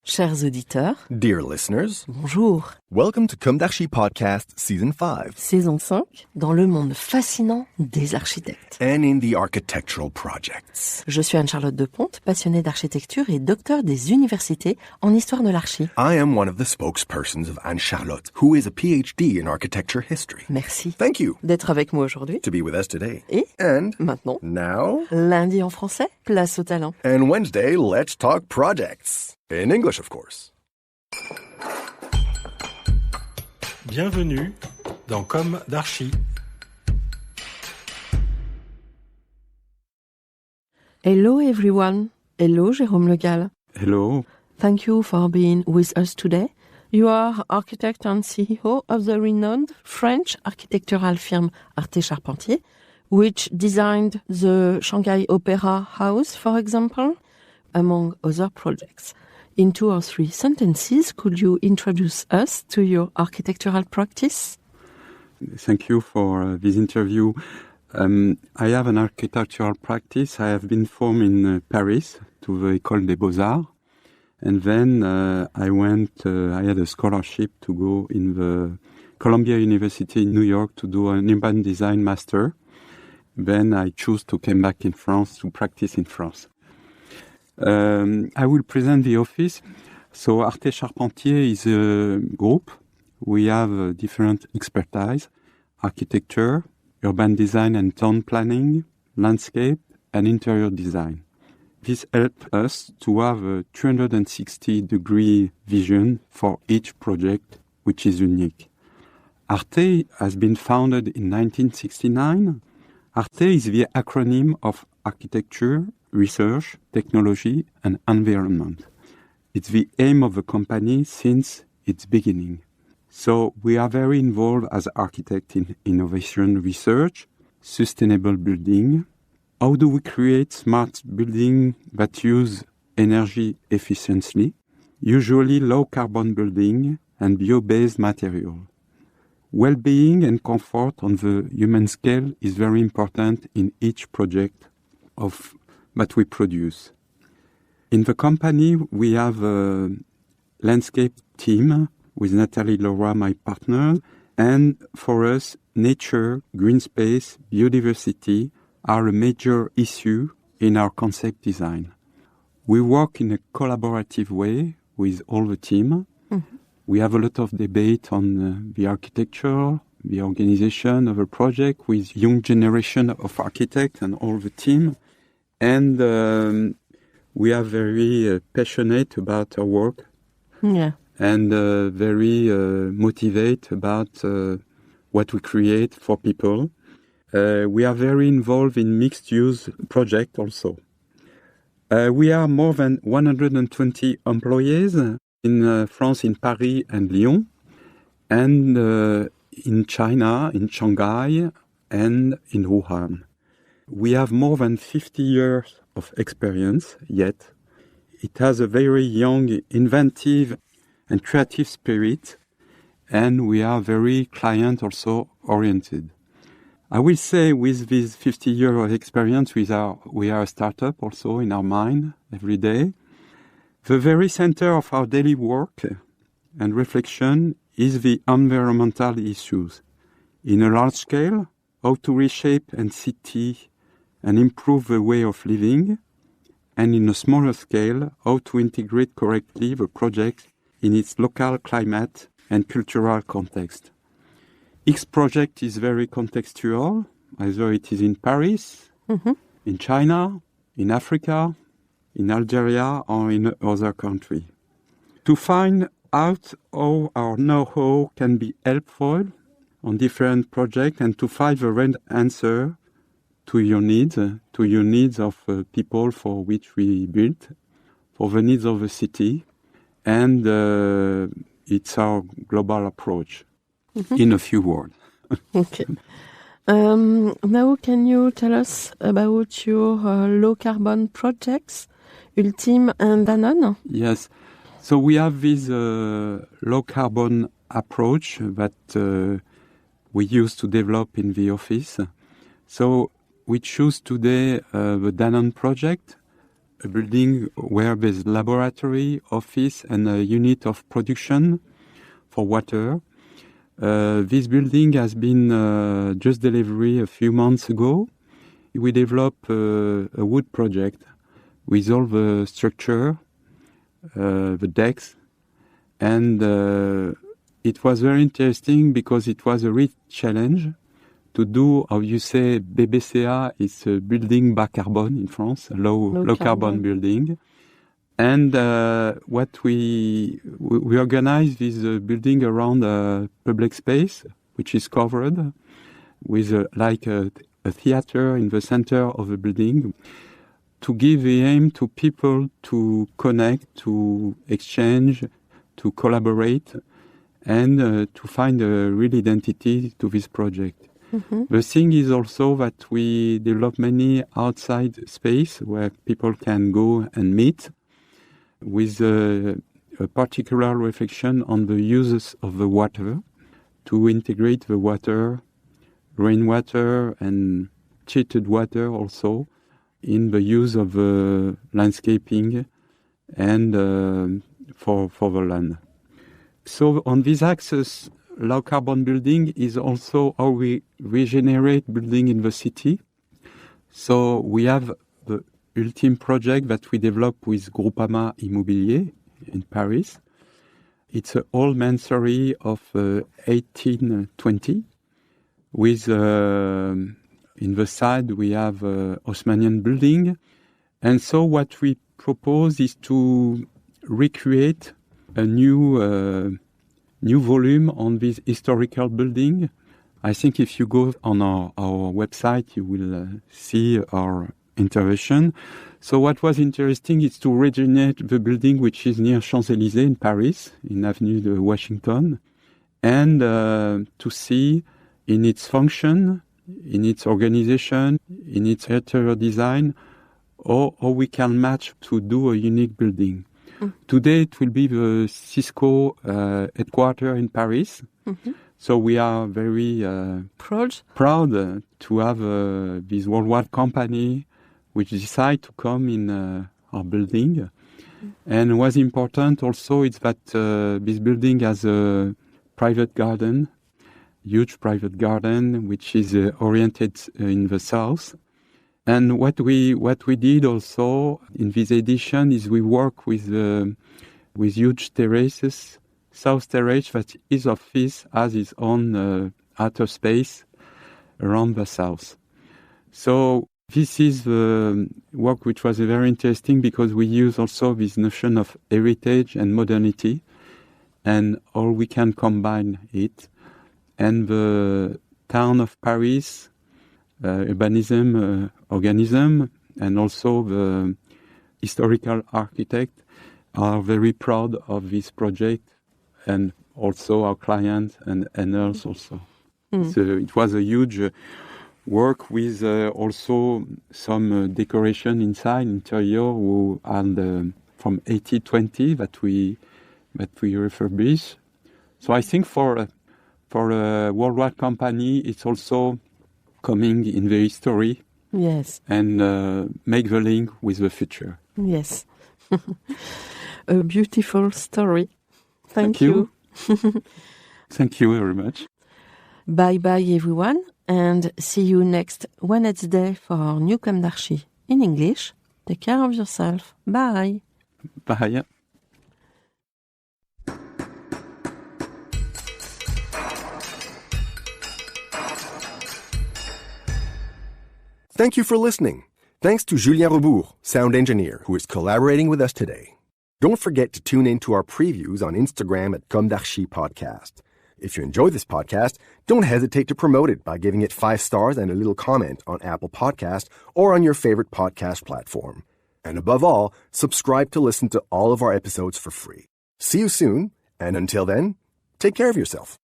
Chers auditeurs, Dear listeners, bonjour. welcome to comdarchipodcast Season 5. Saison 5, dans le monde fascinant des architectes. And in the architectural projects. Je suis Anne-Charlotte Deponte, passionnée d'architecture et docteur des universités en histoire de l'archi. I am one of the spokespersons of Anne-Charlotte, who is a PhD in architecture history. Merci. Thank you. D'être avec moi aujourd'hui. To be with us today. Et And maintenant, now. lundi en français, place au talent. And Wednesday, let's talk projects. In English, of course. Bienvenue dans Com d'Archi. Hello everyone. Hello Jérôme Le Gall. Hello. Thank you for being with us today. You are architect and CEO of the renowned French architectural firm Arte Charpentier, which designed the Shanghai Opera House, for example, among other projects. In 2 or 3 sentences, could you introduce us to your architectural practice? Thank you for this interview. I have an architectural practice. I have been formed in Paris to the École des Beaux-Arts. And then I had a scholarship to go in the Columbia University in New York to do an urban design master. Then I chose to come back in France to practice in France. I will present the office. So Arte Charpentier is a group. We have different expertise: architecture, urban design and town planning, landscape, and interior design. This helps us to have a 360-degree vision for each project, which is unique. Arte has been founded in 1969. Arte is the acronym of architecture, research, technology, and environment. It's the aim of the company since its beginning. So we are very involved as architects in innovation research, sustainable building. How do we create smart buildings that use energy efficiently? Usually low carbon building and bio-based material. Well-being and comfort on the human scale is very important in each project that we produce. In the company, we have a landscape team with Nathalie Laura, my partner, and for us, nature, green space, biodiversity are a major issue in our concept design. We work in a collaborative way with all the team. Mm-hmm. We have a lot of debate on the architecture, the organization of a project with young generation of architects and all the team. And we are very passionate about our work. Yeah. And very motivated about what we create for people. We are very involved in mixed-use projects also. We are more than 120 employees in France, in Paris and Lyon, and in China, in Shanghai, and in Wuhan. We have more than 50 years of experience yet. It has a very young, inventive, and creative spirit, and we are very client also oriented. I will say with this 50 years of experience, we are a startup also in our mind every day. The very center of our daily work and reflection is the environmental issues. In a large scale, how to reshape a city and improve the way of living, and in a smaller scale, how to integrate correctly the project in its local climate and cultural context. Each project is very contextual, either it is in Paris, mm-hmm. in China, in Africa, in Algeria, or in other country. To find out how our know-how can be helpful on different projects and to find the right answer to your needs of people for which we build, for the needs of the city, and it's our global approach, mm-hmm. in a few words. Okay. Now, can you tell us about your low-carbon projects, Ulteam and Danone? Yes. So we have this low-carbon approach that we used to develop in the office. So we choose today the Danone project a building where there's laboratory, office, and a unit of production for water. This building has been just delivered a few months ago. We developed a wood project with all the structure, the decks, and it was very interesting because it was a real challenge to do, how you say, BBCA is a building bas carbone in France, a low carbon building. And what we organized this building around a public space, which is covered with a theater in the center of the building, to give the aim to people to connect, to exchange, to collaborate, and to find a real identity to this project. Mm-hmm. The thing is also that we develop many outside space where people can go and meet with a particular reflection on the uses of the water, to integrate the water, rainwater and treated water also in the use of landscaping and for the land. So on this axis, low carbon building is also how we regenerate building in the city. So we have the Ulteam project that we developed with Groupama Immobilier in Paris. It's an old mansory of 1820 with in the side we have Haussmannian building. And so what we propose is to recreate a new volume on this historical building. I think if you go on our website, you will see our intervention. So what was interesting is to regenerate the building, which is near Champs-Élysées in Paris, in Avenue de Washington, and to see in its function, in its organization, in its interior design, how we can match to do a unique building. Mm-hmm. Today it will be the Cisco headquarters in Paris. Mm-hmm. So we are very proud to have this worldwide company which decide to come in our building. Mm-hmm. And what's important also is that this building has a private garden, huge private garden, which is oriented in the south. And what we did also in this edition is we work with huge terraces, south terrace, that each office has its own outer space around the south. So this is the work which was very interesting because we use also this notion of heritage and modernity and how we can combine it. And the town of Paris, urbanism, organism, and also the historical architect are very proud of this project, and also our clients and us also. Mm. So it was a huge work with also some decoration inside, interior, and from 80-20 that we refurbish. So I think for a worldwide company, it's also coming in the history. Yes. And make the link with the future. Yes. A beautiful story. Thank you. Thank you very much. Bye-bye, everyone, and see you next Wednesday for our new comdarchi in English. Take care of yourself. Bye. Bye. Thank you for listening. Thanks to Julien Rebours, sound engineer, who is collaborating with us today. Don't forget to tune in to our previews on Instagram at comdarchipodcast. If you enjoy this podcast, don't hesitate to promote it by giving it 5 stars and a little comment on Apple Podcast or on your favorite podcast platform. And above all, subscribe to listen to all of our episodes for free. See you soon, and until then, take care of yourself.